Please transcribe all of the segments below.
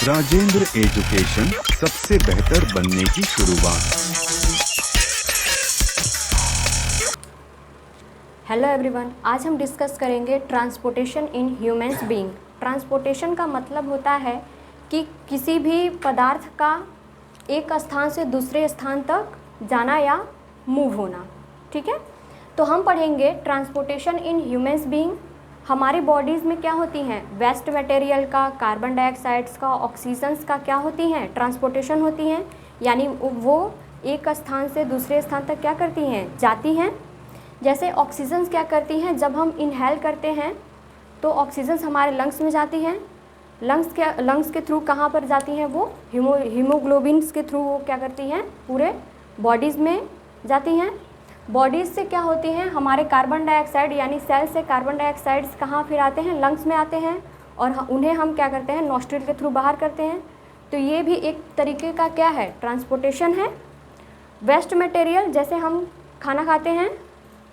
Rajendra education, सबसे बेहतर बनने की शुरुआत। हेलो एवरीवन, आज हम डिस्कस करेंगे transportation in humans being. Transportation का मतलब होता है कि किसी भी पदार्थ का एक स्थान से दूसरे स्थान तक जाना या मूव होना। ठीक है, तो हम पढ़ेंगे ट्रांसपोर्टेशन इन ह्यूमन्स बीइंग। हमारी बॉडीज़ में क्या होती हैं, वेस्ट मटेरियल का, कार्बन डाइऑक्साइड्स का, ऑक्सीजन्स का क्या होती हैं, ट्रांसपोर्टेशन होती हैं। यानी वो एक स्थान से दूसरे स्थान तक क्या करती हैं, जाती हैं। जैसे ऑक्सीजन्स क्या करती हैं, जब हम इनहेल करते हैं तो ऑक्सीजन्स हमारे लंग्स में जाती हैं। लंग्स के थ्रू कहाँ पर जाती हैं, वो हीमोग्लोबिन्स के थ्रू वो क्या करती हैं, पूरे बॉडीज़ में जाती हैं। बॉडीज़ से क्या होती हैं, हमारे कार्बन डाइऑक्साइड यानी सेल से कार्बन डाइऑक्साइड्स कहाँ फिर आते हैं, लंग्स में आते हैं और उन्हें हम क्या करते हैं, नॉस्ट्रिल के थ्रू बाहर करते हैं। तो ये भी एक तरीके का क्या है, ट्रांसपोर्टेशन है। वेस्ट मटेरियल जैसे हम खाना खाते हैं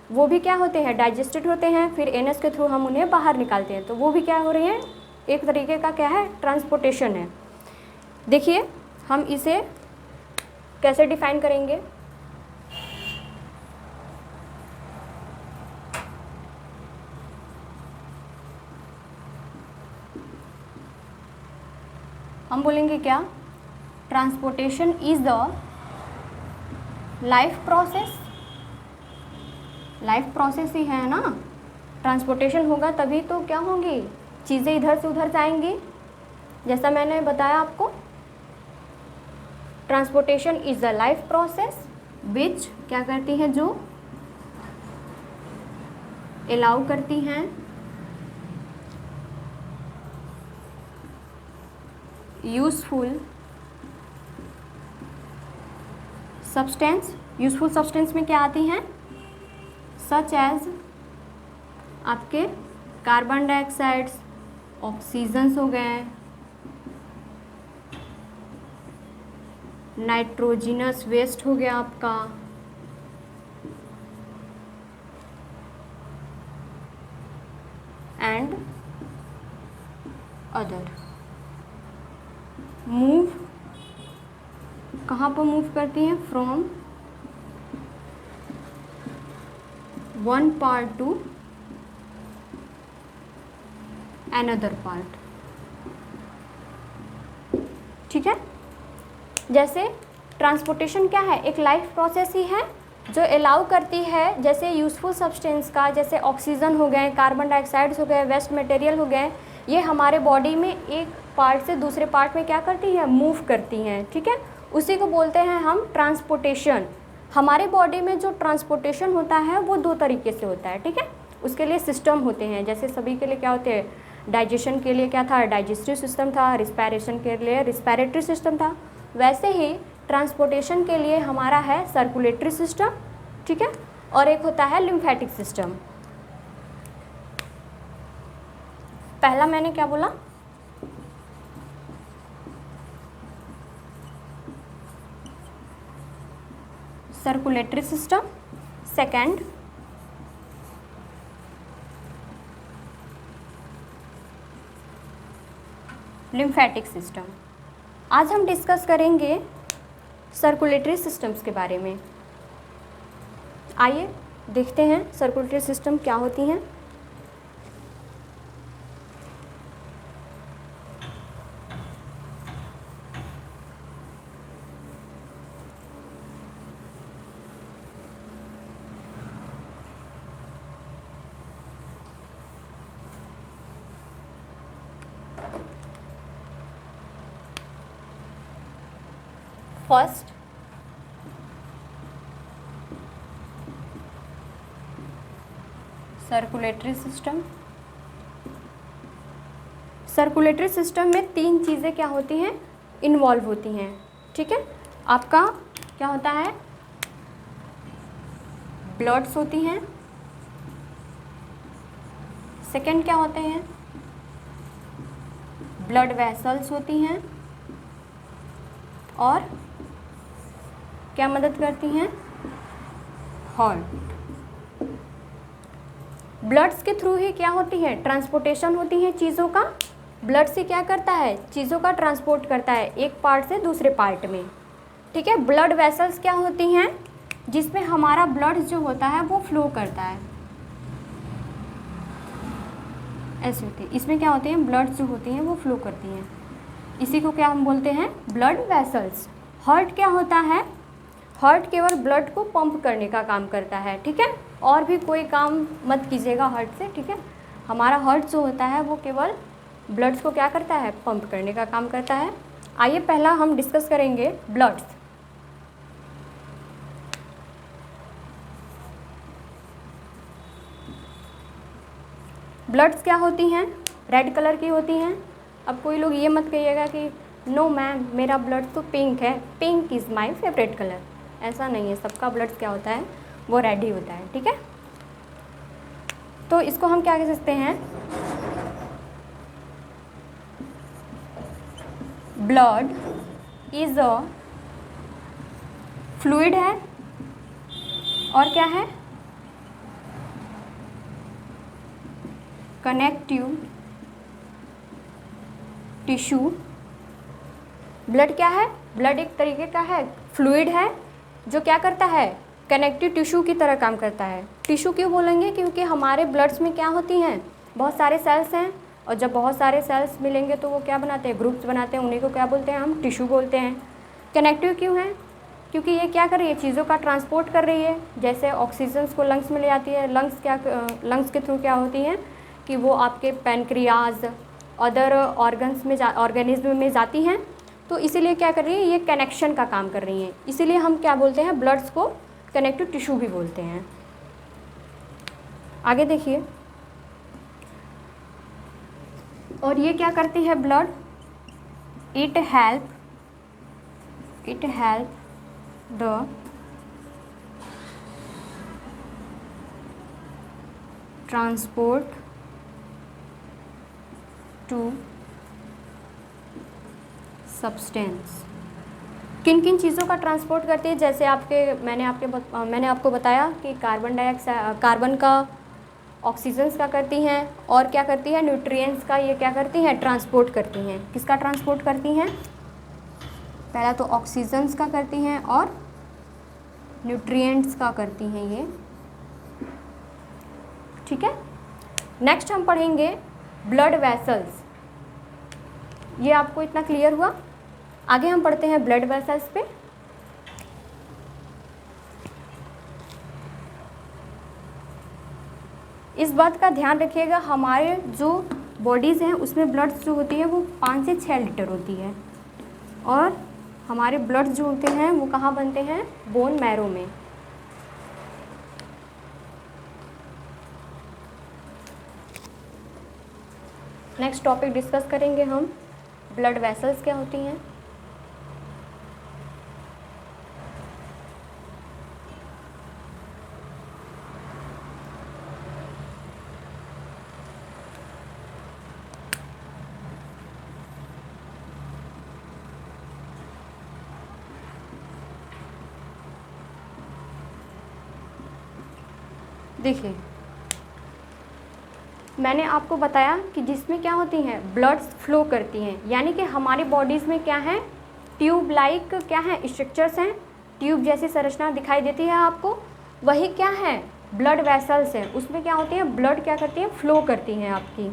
वो भी क्या होते हैं, डाइजेस्टेड होते हैं, फिर एनएस के थ्रू हम उन्हें बाहर निकालते हैं। तो वो भी क्या हो रही है, एक तरीके का क्या है, ट्रांसपोर्टेशन है। देखिए हम इसे कैसे डिफाइन करेंगे। हम बोलेंगे क्या, transportation is the life process. Life process ही है ना, ट्रांसपोर्टेशन होगा तभी तो क्या होंगी, चीज़ें इधर से उधर जाएंगी। जैसा मैंने बताया आपको, transportation is the life process which क्या करती हैं, जो अलाउ करती हैं यूजफुल सब्सटेंस। यूजफुल सब्सटेंस में क्या आती हैं, सच एज आपके कार्बन डाइऑक्साइड्स, ऑक्सीजन्स हो गए, नाइट्रोजिनस वेस्ट हो गया आपका, एंड अदर। मूव कहाँ पर मूव करती हैं, from one part two another part. ठीक है, जैसे ट्रांसपोर्टेशन क्या है, एक लाइफ प्रोसेस ही है जो अलाउ करती है, जैसे यूजफुल सब्सटेंस का, जैसे ऑक्सीजन हो गए, कार्बन डाइऑक्साइड्स हो गए, वेस्ट मटेरियल हो गए, ये हमारे बॉडी में एक पार्ट से दूसरे पार्ट में क्या करती है, मूव करती हैं। ठीक है, उसी को बोलते हैं हम ट्रांसपोर्टेशन। हमारे बॉडी में जो ट्रांसपोर्टेशन होता है वो दो तरीके से होता है। ठीक है, उसके लिए सिस्टम होते हैं, जैसे सभी के लिए क्या होते हैं, डाइजेशन के लिए क्या था, डाइजेस्टिव सिस्टम था, रिस्पायरेशन के लिए रिस्पायरेटरी सिस्टम था। वैसे ही ट्रांसपोर्टेशन के लिए हमारा है सर्कुलेटरी सिस्टम। ठीक है, और एक होता है लिम्फेटिक सिस्टम। पहला मैंने क्या बोला, circulatory system, second lymphatic system. आज हम डिस्कस करेंगे सर्कुलेटरी सिस्टम्स के बारे में। आइए देखते हैं सर्कुलेटरी सिस्टम क्या होती हैं। First, circulatory system. Circulatory system में तीन चीज़ें क्या होती हैं, इन्वॉल्व होती हैं। ठीक है, आपका क्या होता है, ब्लड्स होती हैं, सेकंड क्या होते हैं, ब्लड वेसल्स होती हैं, और क्या मदद करती हैं, हार्ट। ब्लड्स के थ्रू ही क्या होती है, ट्रांसपोर्टेशन होती है चीज़ों का। ब्लड से क्या करता है, चीज़ों का ट्रांसपोर्ट करता है एक पार्ट से दूसरे पार्ट में, ठीक है। ब्लड वेसल्स क्या होती हैं, जिसमें हमारा ब्लड जो होता है वो फ्लो करता है, ऐसे होती है। इसमें क्या होते हैं, ब्लड जो होती हैं वो फ्लो करती हैं, इसी को क्या हम बोलते हैं, ब्लड वेसल्स। हार्ट क्या होता है, हार्ट केवल ब्लड को पंप करने का काम करता है, ठीक है। और भी कोई काम मत कीजिएगा हार्ट से, ठीक है। हमारा हार्ट जो होता है वो केवल ब्लड्स को क्या करता है, पंप करने का काम करता है। आइए पहला हम डिस्कस करेंगे ब्लड्स। ब्लड्स क्या होती हैं, रेड कलर की होती हैं। अब कोई लोग ये मत कहिएगा कि नो मैम मेरा ब्लड तो पिंक है, pink is my favourite colour, ऐसा नहीं है। सबका ब्लड क्या होता है, वो रेड ही होता है, ठीक है। तो इसको हम क्या कह सकते हैं, ब्लड इज अ फ्लूइड है, और क्या है, कनेक्टिव टिश्यू। ब्लड क्या है, ब्लड एक तरीके का है, फ्लूइड है, जो क्या करता है, कनेक्टिव टिश्यू की तरह काम करता है। टिश्यू क्यों बोलेंगे, क्योंकि हमारे ब्लड्स में क्या होती हैं, बहुत सारे सेल्स हैं, और जब बहुत सारे सेल्स मिलेंगे तो वो क्या बनाते हैं, ग्रुप्स बनाते हैं, उन्हीं को क्या बोलते हैं, हम टिश्यू बोलते हैं। कनेक्टिव क्यों है, क्योंकि ये क्या कर रही है, चीज़ों का ट्रांसपोर्ट कर रही है। जैसे ऑक्सीजन को लंग्स में ले जाती है, लंग्स के थ्रू क्या होती हैं कि वो आपके पैनक्रियाज, अदर ऑर्गेनिज्म में जाती हैं, तो इसीलिए क्या कर रही है, ये कनेक्शन का काम कर रही हैं। इसीलिए हम क्या बोलते हैं, ब्लड्स को कनेक्टिव टिश्यू भी बोलते हैं। आगे देखिए, और ये क्या करती है blood, it help the transport to substance. किन किन चीज़ों का ट्रांसपोर्ट करती है, जैसे मैंने आपको बताया कि कार्बन का ऑक्सीजन्स का करती हैं, और क्या करती है, न्यूट्रिएंट्स का ये क्या करती हैं, ट्रांसपोर्ट करती हैं। किसका ट्रांसपोर्ट करती हैं, पहला तो ऑक्सीजन्स का करती हैं और न्यूट्रिएंट्स का करती हैं ये, ठीक है। नेक्स्ट हम पढ़ेंगे ब्लड वेसल्स। ये आपको इतना क्लियर हुआ। आगे हम पढ़ते हैं ब्लड वेसल्स पे। इस बात का ध्यान रखिएगा, हमारे जो बॉडीज़ हैं उसमें ब्लड जो होती है वो 5 से 6 लीटर होती है, और हमारे ब्लड जो होते हैं वो कहाँ बनते हैं, बोन मैरो में। नेक्स्ट टॉपिक डिस्कस करेंगे हम, ब्लड वेसल्स क्या होती हैं। देखिए, मैंने आपको बताया कि जिसमें क्या होती हैं, ब्लड्स फ्लो करती हैं, यानी कि हमारी बॉडीज़ में क्या है, ट्यूब लाइक क्या है, स्ट्रक्चर्स हैं, ट्यूब जैसी संरचना दिखाई देती है आपको, वही क्या है, ब्लड वेसल्स हैं। उसमें क्या होती है, ब्लड क्या करती है, फ्लो करती हैं आपकी,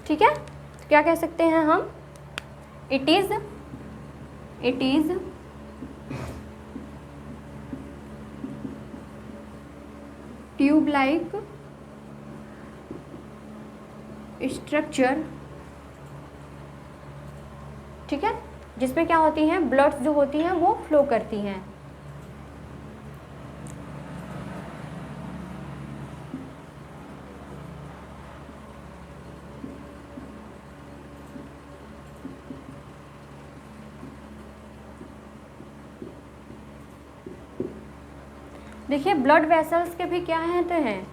ठीक है। तो क्या कह सकते हैं हम, it is tube like structure, ठीक है, जिसमें क्या होती हैं, ब्लड्स जो होती हैं वो फ्लो करती हैं। देखिए, ब्लड वेसल्स के भी क्या हैं,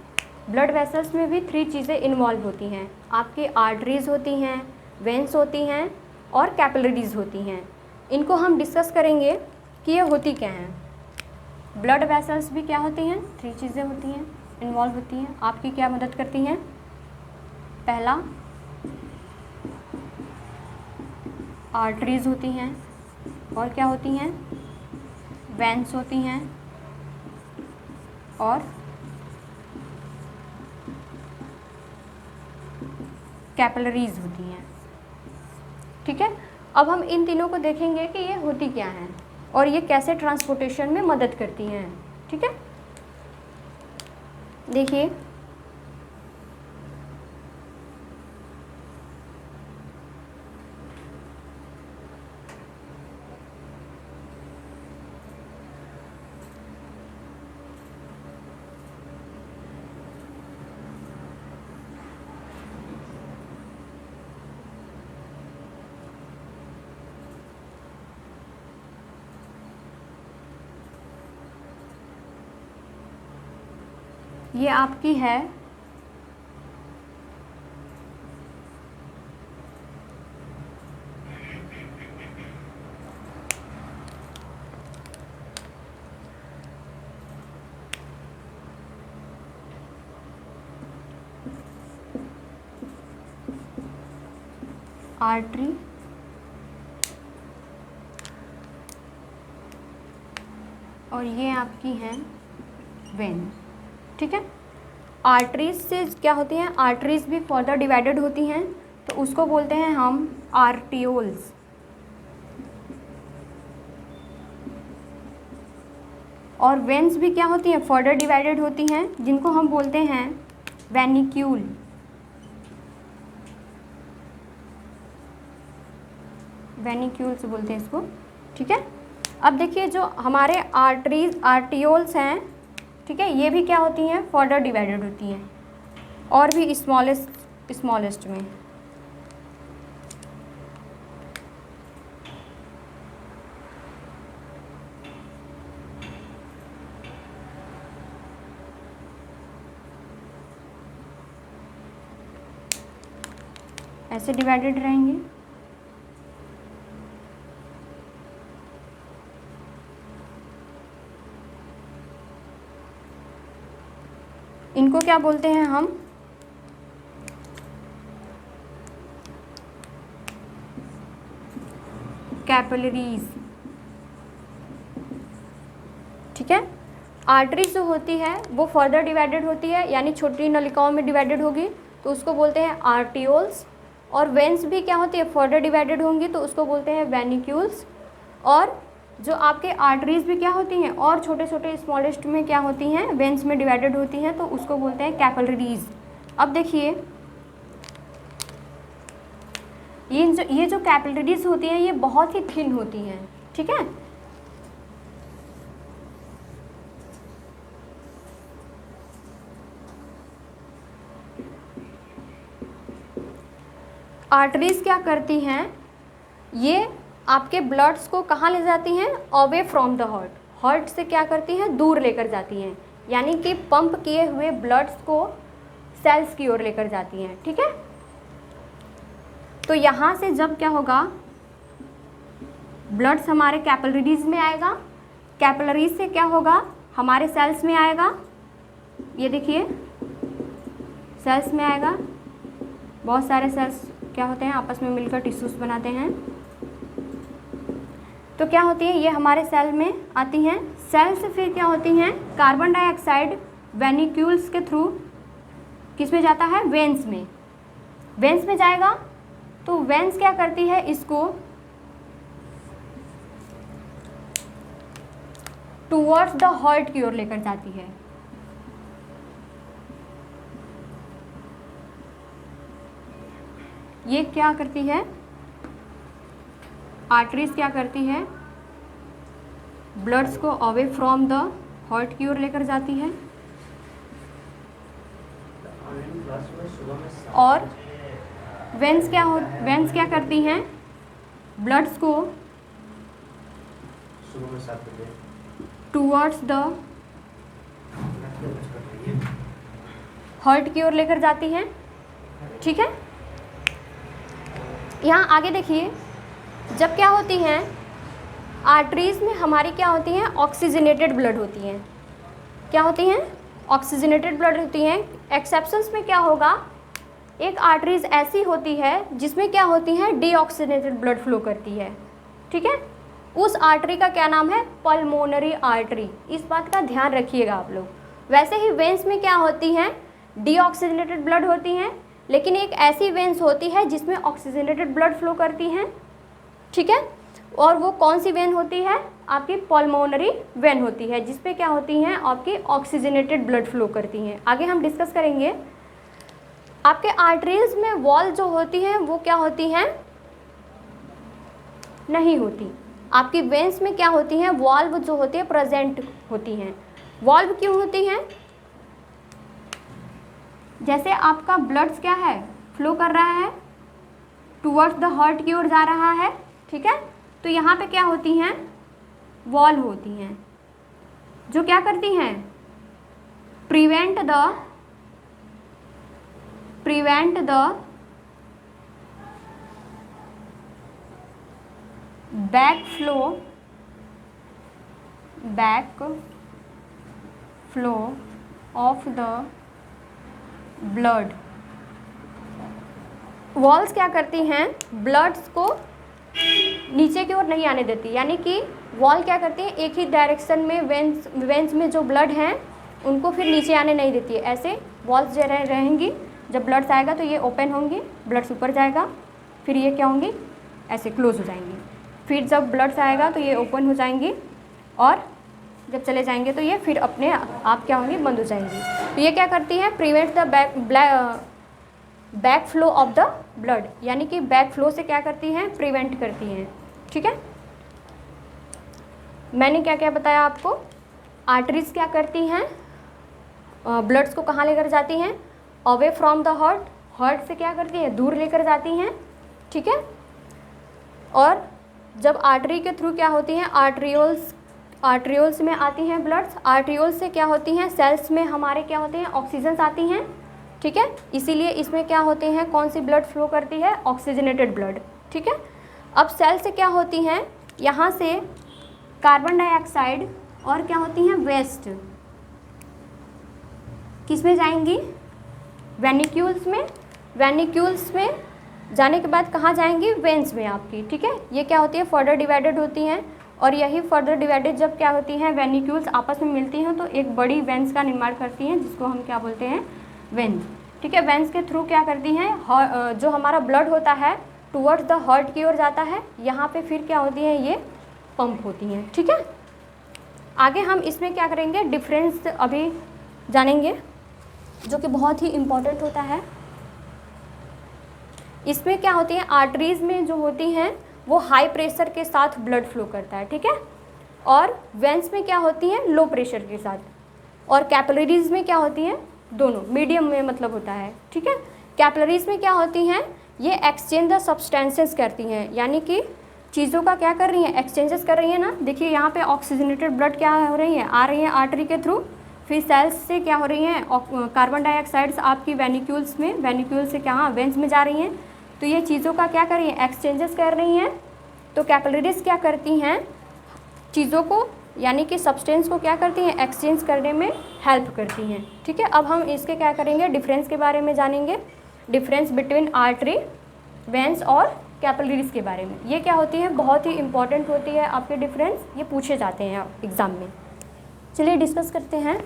ब्लड वेसल्स में भी 3 चीज़ें इन्वॉल्व होती हैं। आपकी आर्टरीज होती हैं, वेंस होती हैं, और कैपिलरीज होती हैं। इनको हम डिस्कस करेंगे कि ये होती क्या हैं। ब्लड वेसल्स भी क्या होती हैं, 3 चीज़ें होती हैं, इन्वॉल्व होती हैं, आपकी क्या मदद करती हैं। पहला, आर्टरीज होती हैं, और क्या होती हैं, वेन्स होती हैं, और कैपिलरीज होती हैं। ठीक है, अब हम इन तीनों को देखेंगे कि ये होती क्या हैं और ये कैसे ट्रांसपोर्टेशन में मदद करती हैं। ठीक है, देखिए ये आपकी है आर्टरी, और ये आपकी हैं वेन। ठीक है, आर्टरीज से क्या होती हैं, आर्टरीज भी फर्दर डिवाइडेड होती हैं, तो उसको बोलते हैं हम आर्टियोल्स। और वेन्स भी क्या होती हैं, फर्दर डिवाइडेड होती हैं, जिनको हम बोलते हैं वेनिक्यूल। वेनिक्यूल्स बोलते हैं इसको। ठीक है, अब देखिए जो हमारे आर्टरीज आर्टियोल्स हैं, ठीक है, ये भी क्या होती हैं, फर्दर डिवाइडेड होती हैं, और भी स्मॉलेस्ट में। ऐसे डिवाइडेड रहेंगे। इनको क्या बोलते हैं हम, कैपिलरीज। ठीक है, आर्टरीज जो होती है वो फर्दर डिवाइडेड होती है, यानी छोटी नलिकाओं में डिवाइडेड होगी, तो उसको बोलते हैं आर्टियोल्स। और वेन्स भी क्या होती है, फर्दर डिवाइडेड होंगी, तो उसको बोलते हैं वेनिक्यूल्स। और जो आपके आर्टरीज भी क्या होती हैं, और छोटे छोटे स्मॉलेस्ट में क्या होती हैं, वेन्स में डिवाइडेड होती हैं, तो उसको बोलते हैं कैपिलरीज। अब देखिए ये जो कैपिलरीज होती हैं ये बहुत ही थिन होती हैं। ठीक है, आर्टरीज क्या करती हैं, ये आपके ब्लड्स को कहाँ ले जाती हैं, away from the heart. Heart से क्या करती हैं, दूर लेकर जाती हैं, यानी कि पंप किए हुए ब्लड्स को सेल्स की ओर लेकर जाती हैं। ठीक है, तो यहाँ से जब क्या होगा, ब्लड्स हमारे कैपिलरीज में आएगा, कैपिलरीज से क्या होगा, हमारे सेल्स में आएगा। ये देखिए सेल्स में आएगा, बहुत सारे सेल्स क्या होते हैं, आपस में मिलकर टिश्यूज़ बनाते हैं। तो क्या होती है, ये हमारे सेल में आती हैं। सेल से फिर क्या होती हैं, कार्बन डाइऑक्साइड वेनिक्यूल्स के थ्रू किस में जाता है, वेन्स में। वेन्स में जाएगा तो वेन्स क्या करती है, इसको टुवर्ड्स द हार्ट की ओर लेकर जाती है। ये क्या करती है, आर्टरीज क्या करती है, ब्लड्स को अवे फ्रॉम द हार्ट की ओर लेकर जाती है, और वेन्स क्या करती हैं, ब्लड्स को टुवर्ड्स द हार्ट की ओर लेकर जाती हैं। ठीक है, यहाँ आगे देखिए, जब क्या होती हैं, आर्टरीज में हमारी क्या होती हैं, ऑक्सीजनेटेड ब्लड होती हैं। क्या होती हैं, ऑक्सीजनेटेड ब्लड होती हैं। एक्सेप्शंस में क्या होगा, एक आर्टरीज ऐसी होती है जिसमें क्या होती है, डीऑक्सीजनेटेड ब्लड फ्लो करती है, ठीक है। उस आर्टरी का क्या नाम है, पल्मोनरी आर्टरी। इस बात का ध्यान रखिएगा आप लोग। वैसे ही वेंस में क्या होती हैं, डीऑक्सीजनेटेड ब्लड होती हैं, लेकिन एक ऐसी वेंस होती है जिसमें ऑक्सीजनेटेड ब्लड फ्लो करती हैं, ठीक है। और वो कौन सी वेन होती है, आपकी पल्मोनरी वेन होती है, जिसपे क्या होती हैं, आपकी ऑक्सीजनेटेड ब्लड फ्लो करती हैं। आगे हम डिस्कस करेंगे। आपके आर्टरीज में वॉल जो होती हैं वो क्या होती हैं, नहीं होती। आपकी वेंस में क्या होती हैं, वॉल्व जो होती है प्रेजेंट होती हैं। वॉल्व क्यों होती हैं, जैसे आपका ब्लड क्या है, फ्लो कर रहा है टूवर्ड्स द हार्ट की ओर जा रहा है, ठीक है। तो यहाँ पे क्या होती हैं, वॉल्व होती हैं जो क्या करती हैं, prevent the back flow of the blood. Walls क्या करती हैं, ब्लड्स को नीचे की ओर नहीं आने देती, यानी कि वॉल क्या करती है, एक ही डायरेक्शन में वेंस में जो ब्लड हैं उनको फिर नीचे आने नहीं देती है। ऐसे वॉल्स जो रहेंगी, जब ब्लड्स आएगा तो ये ओपन होंगी, ब्लड्स ऊपर जाएगा, फिर ये क्या होंगी, ऐसे क्लोज हो जाएंगी। फिर जब ब्लड्स आएगा तो ये ओपन हो जाएंगी, और जब चले जाएंगे तो ये फिर अपने आप क्या होंगी, बंद हो जाएंगी। तो ये क्या करती है, prevent the back flow of the blood, यानी कि बैक फ्लो से क्या करती हैं, प्रिवेंट करती हैं, ठीक है। मैंने क्या क्या बताया आपको, आर्टरीज क्या करती हैं, ब्लड्स को कहाँ लेकर जाती हैं, अवे फ्रॉम द हार्ट से क्या करती हैं, दूर लेकर जाती हैं, ठीक है। और जब आर्टरी के थ्रू क्या होती हैं, आर्ट्रियोल्स में आती हैं ब्लड्स, आर्ट्रियोल्स से क्या होती हैं, सेल्स में हमारे क्या होते हैं, ऑक्सीजन आती हैं, ठीक है। इसीलिए इसमें क्या होते हैं, कौन सी ब्लड फ्लो करती है, ऑक्सीजनेटेड ब्लड, ठीक है। अब सेल से क्या होती हैं, यहाँ से कार्बन डाइऑक्साइड और क्या होती हैं, वेस्ट किस में जाएंगी, वेनिक्यूल्स में। वेनिक्यूल्स में जाने के बाद कहाँ जाएंगी, वेंस में आपकी, ठीक है। ये क्या होती है, फर्दर डिवाइडेड होती हैं, और यही फर्दर डिवाइडेड जब क्या होती हैं, वेनिक्यूल्स आपस में मिलती हैं तो एक बड़ी वेंस का निर्माण करती हैं, जिसको हम क्या बोलते हैं, वेंस, ठीक है। वेंस के थ्रू क्या करती हैं, जो हमारा ब्लड होता है टुवर्ड्स द हार्ट की ओर जाता है, यहाँ पे फिर क्या होती हैं, ये पंप होती हैं, ठीक है। आगे हम इसमें क्या करेंगे, डिफरेंस अभी जानेंगे, जो कि बहुत ही इम्पोर्टेंट होता है। इसमें क्या होती हैं, आर्टरीज में जो होती हैं वो हाई प्रेशर के साथ ब्लड फ्लो करता है, ठीक है। और वेंस में क्या होती हैं, लो प्रेशर के साथ, और कैपिलरीज में क्या होती हैं, दोनों मीडियम में मतलब होता है, ठीक है। कैपिलरीज में क्या होती हैं, ये एक्सचेंज द सब्सटेंसेस करती हैं, यानी कि चीज़ों का क्या कर रही हैं, एक्सचेंजेस कर रही हैं ना। देखिए यहाँ पे ऑक्सीजनेटेड ब्लड क्या हो रही है, आ रही है आर्टरी के थ्रू, फिर सेल्स से क्या हो रही हैं, कार्बन डाइऑक्साइड्स आपकी वेनिक्यूल्स में, वेनिक्यूल से क्या वेंस में जा रही हैं, तो ये चीज़ों का क्या कर रही हैं, एक्सचेंजेस कर रही हैं। तो कैपिलरीज क्या करती हैं, चीज़ों को यानी कि सब्सटेंस को क्या करती हैं, एक्सचेंज करने में हेल्प करती हैं, ठीक है। अब हम इसके क्या करेंगे, डिफरेंस के बारे में जानेंगे, डिफरेंस बिटवीन आर्टरी, वेंस और कैपिलरीज के बारे में। ये क्या होती है, बहुत ही इंपॉर्टेंट होती है आपके डिफरेंस, ये पूछे जाते हैं एग्ज़ाम में। चलिए डिस्कस करते हैं।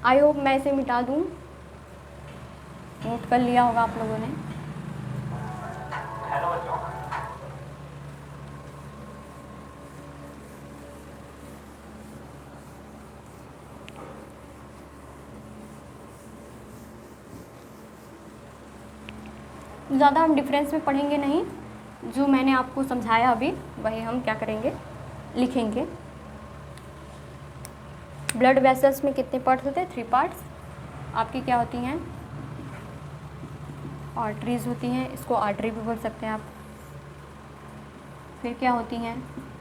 आई होप मैं इसे मिटा दूँ, नोट कर लिया होगा आप लोगों ने। ज़्यादा हम डिफरेंस में पढ़ेंगे नहीं, जो मैंने आपको समझाया अभी वही हम क्या करेंगे, लिखेंगे। ब्लड वेसल्स में कितने पार्ट्स होते हैं, 3 पार्ट्स आपकी क्या होती हैं, आर्टरीज होती हैं, इसको आर्टरी भी बोल सकते हैं आप। फिर क्या होती हैं,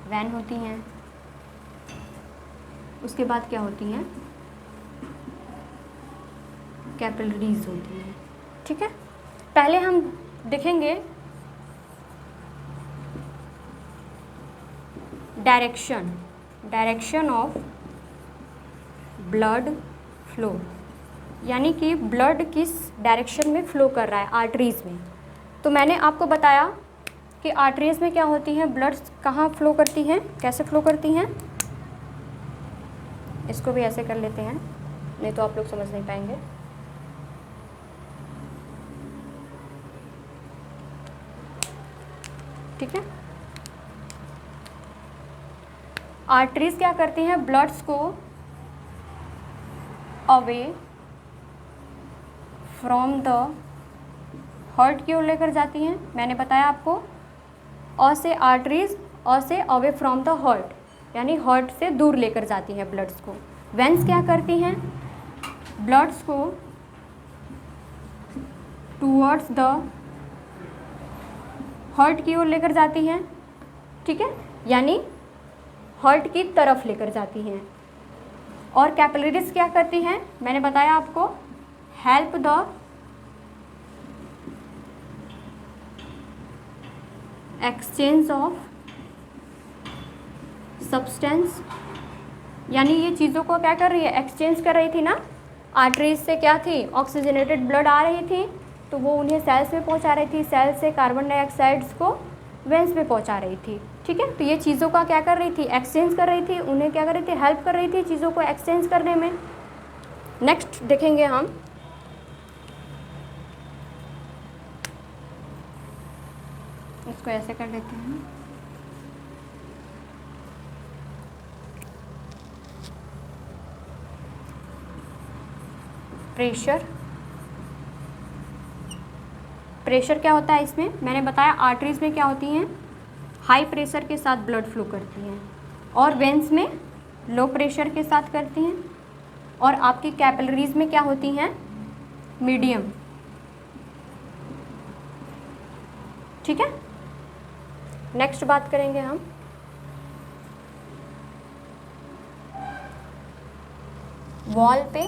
वैन होती हैं, उसके बाद क्या होती हैं, कैपिलरीज होती हैं, ठीक है। पहले हम देखेंगे डायरेक्शन ऑफ ब्लड फ्लो। यानी कि ब्लड किस डायरेक्शन में फ्लो कर रहा है, आर्टरीज़ में। तो मैंने आपको बताया कि आर्टरीज़ में क्या होती हैं, ब्लड कहाँ फ्लो करती हैं, कैसे फ्लो करती हैं। इसको भी ऐसे कर लेते हैं, नहीं तो आप लोग समझ नहीं पाएंगे। ठीक है, आर्टरीज क्या करती हैं, ब्लड्स को अवे फ्रॉम द हार्ट की ओर लेकर जाती हैं। मैंने बताया आपको, और से आर्टरीज, और से अवे फ्रॉम द हार्ट, यानी हार्ट से दूर लेकर जाती है ब्लड्स को। वेंस क्या करती हैं, ब्लड्स को टूवर्ड्स द हार्ट की ओर लेकर जाती हैं। ठीक है, यानी हार्ट की तरफ लेकर जाती हैं। और कैपिलरीज क्या करती हैं, मैंने बताया आपको, help the exchange of substance, यानी ये चीज़ों को क्या कर रही है, एक्सचेंज कर रही थी ना। आर्टरीज से क्या थी, ऑक्सीजनेटेड ब्लड आ रही थी, तो वो उन्हें सेल्स में पहुंचा रही थी, सेल्स से कार्बन डाइऑक्साइड्स को वेंस में पहुंचा रही थी। ठीक है, तो ये चीज़ों का क्या कर रही थी, एक्सचेंज कर रही थी, उन्हें क्या कर रही थी, हेल्प कर रही थी चीज़ों को एक्सचेंज करने में। नेक्स्ट देखेंगे हम, इसको ऐसे कर लेते हैं। प्रेशर, प्रेशर क्या होता है इसमें, मैंने बताया आर्टरीज में क्या होती हैं, हाई प्रेशर के साथ ब्लड फ्लो करती हैं, और वेंस में लो प्रेशर के साथ करती हैं, और आपकी कैपिलरीज में क्या होती हैं, मीडियम। ठीक है, नेक्स्ट बात करेंगे हम वॉल पे,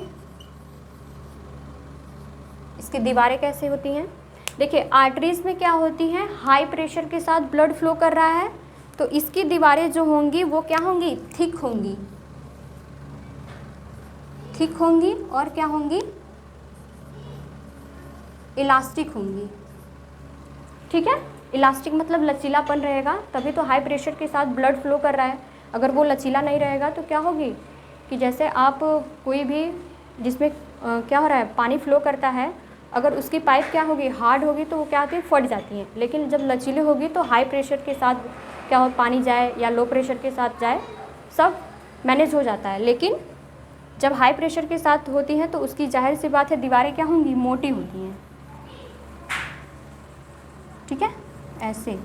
इसकी दीवारें कैसे होती हैं। देखिए, आर्टरीज में क्या होती हैं, हाई प्रेशर के साथ ब्लड फ्लो कर रहा है, तो इसकी दीवारें जो होंगी वो क्या होंगी, थिक होंगी, थिक होंगी, और क्या होंगी, इलास्टिक होंगी। ठीक है, इलास्टिक मतलब लचीलापन रहेगा, तभी तो हाई प्रेशर के साथ ब्लड फ्लो कर रहा है। अगर वो लचीला नहीं रहेगा तो क्या होगी, कि जैसे आप कोई भी जिसमें क्या हो रहा है, पानी फ्लो करता है, अगर उसकी पाइप क्या होगी, हार्ड होगी, तो वो क्या होती है, फट जाती हैं। लेकिन जब लचीली होगी तो हाई प्रेशर के साथ क्या हो, पानी जाए या लो प्रेशर के साथ जाए, सब मैनेज हो जाता है। लेकिन जब हाई प्रेशर के साथ होती हैं तो उसकी जाहिर सी बात है दीवारें क्या होंगी, मोटी होती हैं। ठीक है, ऐसे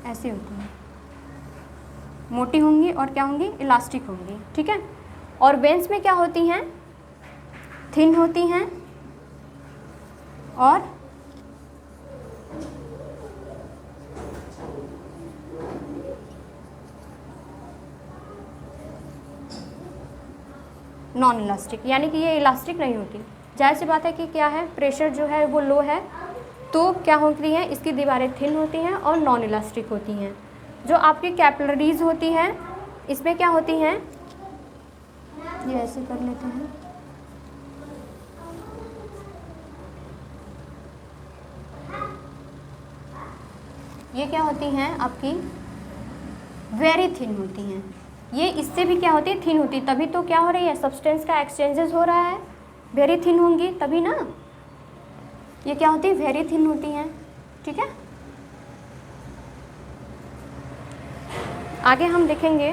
ऐसे होती हैं, मोटी होंगी और क्या होंगी, इलास्टिक होंगी। ठीक है, और वेंस में क्या होती हैं, थिन होती हैं और नॉन इलास्टिक, यानी कि ये इलास्टिक नहीं होती। जाहिर सी बात है कि क्या है, प्रेशर जो है वो लो है, तो क्या होती हैं, इसकी दीवारें थिन होती हैं और नॉन इलास्टिक होती हैं। जो आपकी कैपिलरीज होती हैं, इसमें क्या होती हैं, ये ऐसे कर लेते हैं, ये क्या होती हैं आपकी, वेरी थिन होती हैं। ये इससे भी क्या होती है, थिन होती, तभी तो क्या हो रही है, सब्सटेंस का एक्सचेंजेस हो रहा है। वेरी थिन होंगी तभी ना, ये क्या होती है, वेरी थिन होती हैं। ठीक है, आगे हम देखेंगे,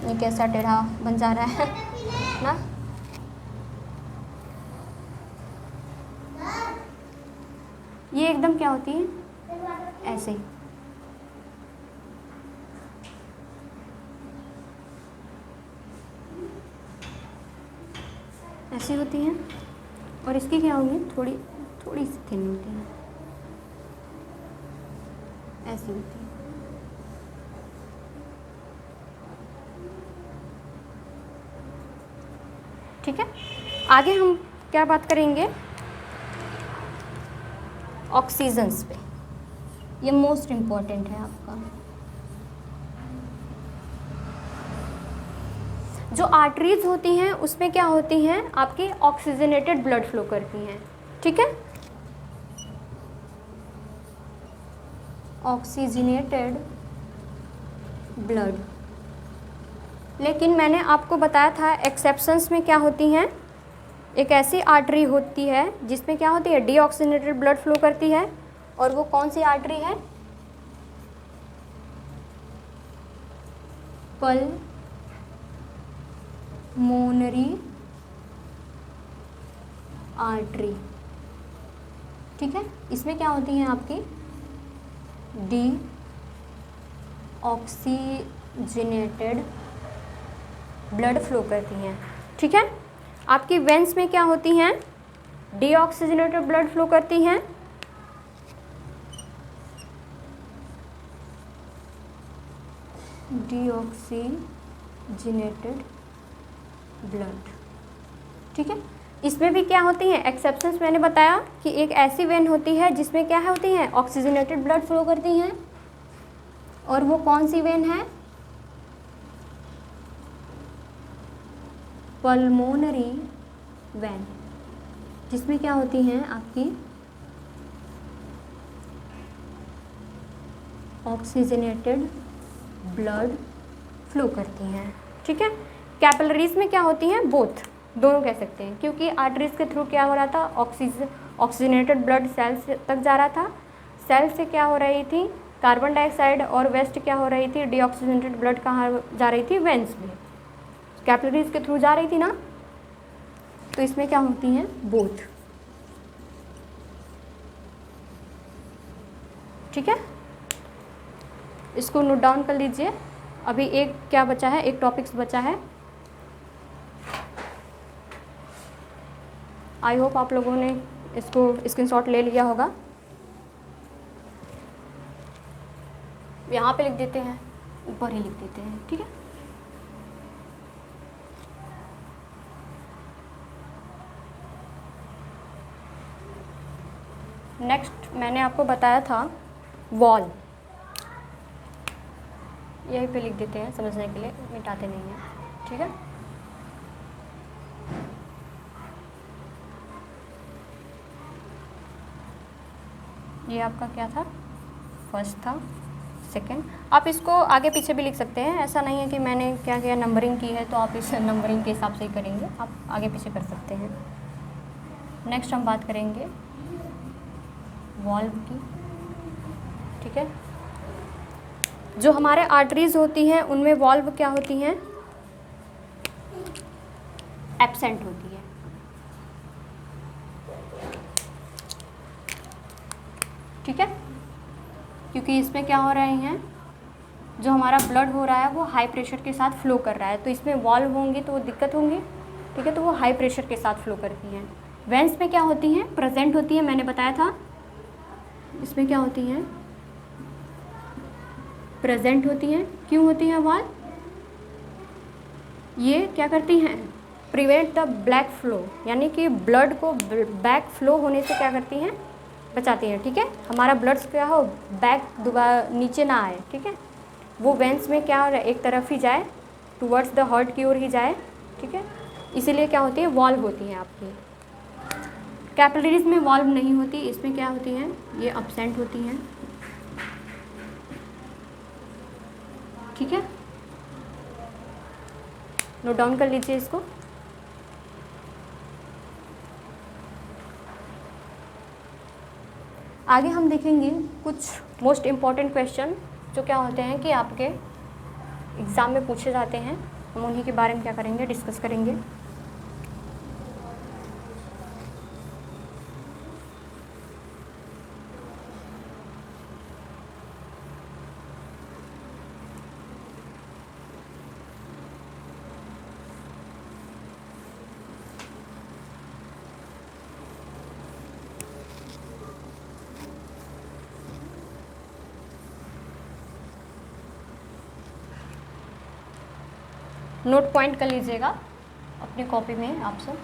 ये कैसा टेढ़ा बन जा रहा है ना। ये एकदम क्या होती है, ऐसे, ऐसी होती हैं, और इसकी क्या होगी, थोड़ी थोड़ी सी थिन होती है, ऐसी होती है। ठीक है, आगे हम क्या बात करेंगे, ऑक्सीजन्स पे। ये मोस्ट इम्पॉर्टेंट है आपका। जो आर्टरीज होती हैं उसमें क्या होती हैं, आपकी ऑक्सीजनेटेड ब्लड फ्लो करती हैं, ठीक है, ऑक्सीजनेटेड ब्लड। लेकिन मैंने आपको बताया था एक्सेप्शंस में क्या होती हैं, एक ऐसी आर्टरी होती है जिसमें क्या होती है, डीऑक्सीजनेटेड ब्लड फ्लो करती है, और वो कौन सी आर्टरी है, पल्मोनरी आर्टरी, ठीक है। इसमें क्या होती हैं आपकी डीऑक्सीजनेटेड ब्लड फ्लो करती हैं, ठीक है। आपकी वेंस में क्या होती हैं, डीऑक्सीजनेटेड ब्लड फ्लो करती हैं, डीऑक्सीजनेटेड ब्लड, ठीक है। इसमें भी क्या होती हैं एक्सेप्शंस, मैंने बताया कि एक ऐसी वेन होती है जिसमें क्या होती हैं, ऑक्सीजनेटेड ब्लड फ्लो करती हैं, और वो कौन सी वेन है, पल्मोनरी वेन, जिसमें क्या होती हैं आपकी ऑक्सीजनेटेड ब्लड फ्लो करती हैं, ठीक है। कैपिलरीज में क्या होती हैं, बोथ, दोनों कह सकते हैं, क्योंकि आर्टरीज के थ्रू क्या हो रहा था, ऑक्सीजनेटेड ब्लड सेल्स तक जा रहा था, सेल से क्या हो रही थी, कार्बन डाइऑक्साइड और वेस्ट क्या हो रही थी, डीऑक्सीजनेटेड ब्लड कहाँ जा रही थी, वेंस में, कैपिलरीज के थ्रू जा रही थी ना, तो इसमें क्या होती हैं, बोथ, ठीक है। इसको नोट डाउन कर लीजिए। अभी एक क्या बचा है, एक टॉपिक्स बचा है। आई होप आप लोगों ने इसको स्क्रीनशॉट ले लिया होगा। यहाँ पे लिख देते हैं, ऊपर ही लिख देते हैं, ठीक है। नेक्स्ट मैंने आपको बताया था वॉल, यहीं पे लिख देते हैं समझने के लिए, मिटाते नहीं हैं, ठीक है। ये आपका क्या था, फर्स्ट था, सेकंड। आप इसको आगे पीछे भी लिख सकते हैं, ऐसा नहीं है कि मैंने क्या किया नंबरिंग की है तो आप इस नंबरिंग के हिसाब से ही करेंगे, आप आगे पीछे कर सकते हैं। नेक्स्ट हम बात करेंगे वॉल्व की, ठीक है। जो हमारे आर्टरीज होती हैं उनमें वॉल्व क्या होती हैं, एब्सेंट होती है, ठीक है, क्योंकि इसमें क्या हो रहे हैं, जो हमारा ब्लड हो रहा है वो हाई प्रेशर के साथ फ्लो कर रहा है, तो इसमें वॉल्व होंगी तो वो दिक्कत होंगी, ठीक है, तो वो हाई प्रेशर के साथ फ्लो करती हैं। वेंस में क्या होती हैं, प्रेजेंट होती है, मैंने बताया था। इसमें क्या होती हैं, प्रेजेंट होती हैं। क्यों होती हैं वॉल्व, ये क्या करती हैं, प्रिवेंट द ब्लैक फ्लो, यानी कि ब्लड को बैक फ्लो होने से क्या करती हैं, बचाती हैं, ठीक है। हमारा ब्लड क्या हो, बैक दोबारा नीचे ना आए, ठीक है, वो वेंस में क्या हो रहा है, एक तरफ ही जाए, टुवर्ड्स द हार्ट की ओर ही जाए, ठीक है, इसीलिए क्या होती है, वॉल्व होती हैं आपकी। कैपिलरीज में वॉल्व नहीं होती, इसमें क्या होती हैं, ये एब्सेंट होती हैं, ठीक है, नोट डाउन कर लीजिए इसको। आगे हम देखेंगे कुछ मोस्ट इम्पॉर्टेंट क्वेश्चन जो क्या होते हैं कि आपके एग्ज़ाम में पूछे जाते हैं, हम उन्हीं के बारे में क्या करेंगे, डिस्कस करेंगे। नोट पॉइंट कर लीजिएगा अपनी कॉपी में आप सब।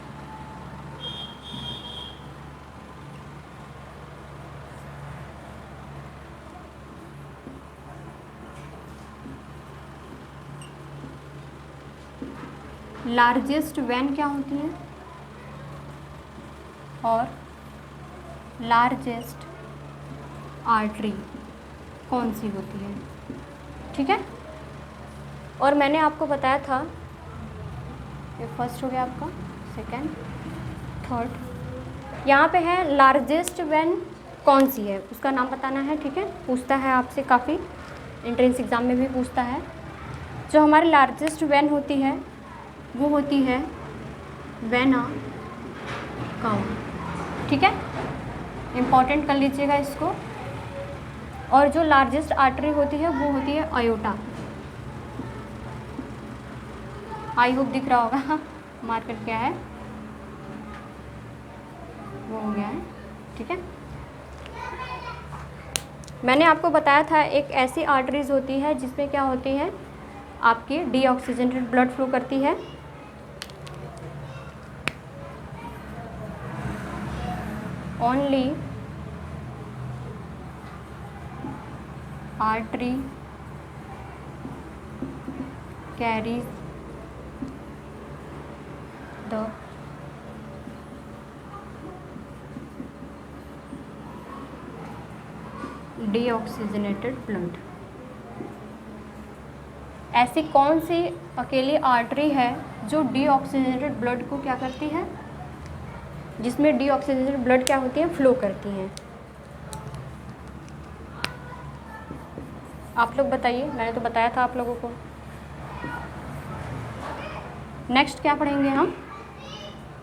लार्जेस्ट वेन क्या होती है और लार्जेस्ट आर्टरी कौन सी होती है, ठीक है। और मैंने आपको बताया था, ये फर्स्ट हो गया आपका, सेकंड, थर्ड। यहाँ पे है लार्जेस्ट वेन कौन सी है, उसका नाम बताना है, ठीक है। पूछता है आपसे, काफ़ी एंट्रेंस एग्ज़ाम में भी पूछता है। जो हमारी लार्जेस्ट वेन होती है वो होती है वेना कावा, ठीक है, इम्पॉर्टेंट कर लीजिएगा इसको। और जो लार्जेस्ट आर्टरी होती है वो होती है आयोटा। आई होप दिख रहा होगा, मार्कर क्या है वो हो गया है, ठीक है। मैंने आपको बताया था एक ऐसी आर्टरीज होती है जिसमें क्या होती है, आपकी डीऑक्सीजनेटेड ब्लड फ्लो करती है। Only artery carries the deoxygenated blood. ऐसी कौन सी अकेली आर्टरी है जो डीऑक्सीजनेटेड ब्लड को क्या करती है, जिसमें डीऑक्सीजनेटेड ब्लड क्या होती है, फ्लो करती हैं। आप लोग बताइए, मैंने तो बताया था आप लोगों को। नेक्स्ट क्या पढ़ेंगे हम,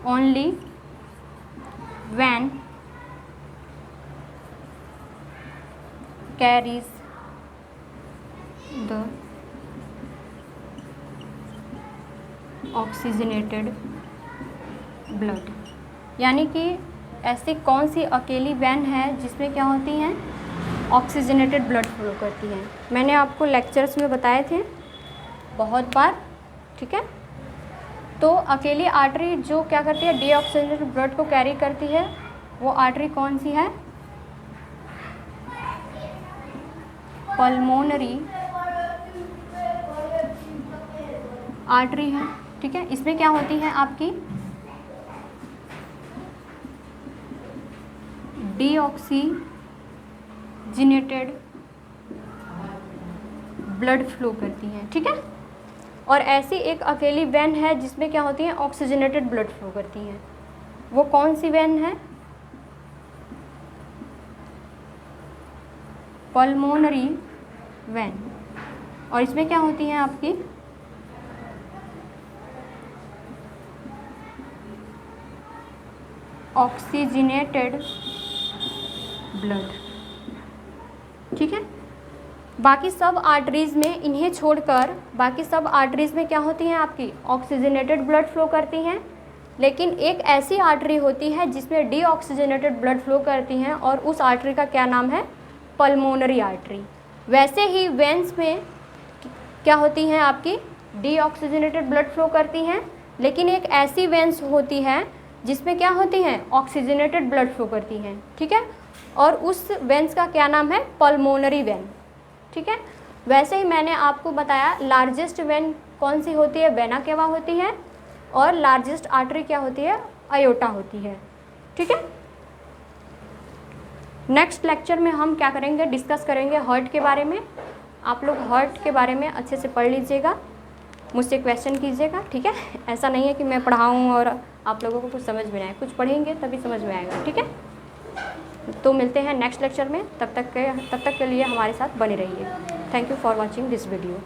only when carries the oxygenated blood, यानी कि ऐसी कौन सी अकेली वैन है जिसमें क्या होती हैं, ऑक्सीजनेटेड ब्लड फ्लो करती हैं। मैंने आपको लेक्चर्स में बताए थे बहुत बार, ठीक है। तो अकेली आर्टरी जो क्या करती है, डीऑक्सीजनेटेड ब्लड को कैरी करती है, वो आर्टरी कौन सी है, पल्मोनरी आर्टरी है, ठीक है। इसमें क्या होती है आपकी डीऑक्सीजनेटेड ब्लड फ्लो करती हैं, ठीक है। और ऐसी एक अकेली वेन है जिसमें क्या होती है, ऑक्सीजनेटेड ब्लड फ्लो करती हैं। वो कौन सी वेन है, पल्मोनरी वेन। और इसमें क्या होती है आपकी ऑक्सीजनेटेड ब्लड, ठीक है। बाकी सब आर्टरीज में, इन्हें छोड़कर बाकी सब आर्टरीज में क्या होती हैं आपकी, ऑक्सीजनेटेड ब्लड फ्लो करती हैं। लेकिन एक ऐसी आर्टरी होती है जिसमें डीऑक्सीजनेटेड ब्लड फ्लो करती हैं, और उस आर्टरी का क्या नाम है, पल्मोनरी आर्टरी। वैसे ही वेंस में क्या होती हैं आपकी, डीऑक्सीजनेटेड ब्लड फ्लो करती हैं, लेकिन एक ऐसी वेंस होती है जिसमें क्या होती हैं, ऑक्सीजनेटेड ब्लड फ्लो करती हैं, ठीक है। और उस वेंस का क्या नाम है, पल्मोनरी वेन, ठीक है। वैसे ही मैंने आपको बताया लार्जेस्ट वेन कौन सी होती है, वेना केवा होती है, और लार्जेस्ट आर्टरी क्या होती है, आयोटा होती है, ठीक है। नेक्स्ट लेक्चर में हम क्या करेंगे, डिस्कस करेंगे हार्ट के बारे में। आप लोग हार्ट के बारे में अच्छे से पढ़ लीजिएगा, मुझसे क्वेश्चन कीजिएगा, ठीक है। ऐसा नहीं है कि मैं पढ़ाऊँ और आप लोगों को कुछ समझ में ना आए, कुछ पढ़ेंगे तभी समझ में आएगा, ठीक है। तो मिलते हैं नेक्स्ट लेक्चर में, तब तक के लिए हमारे साथ बने रहिए। Thank you for watching this video.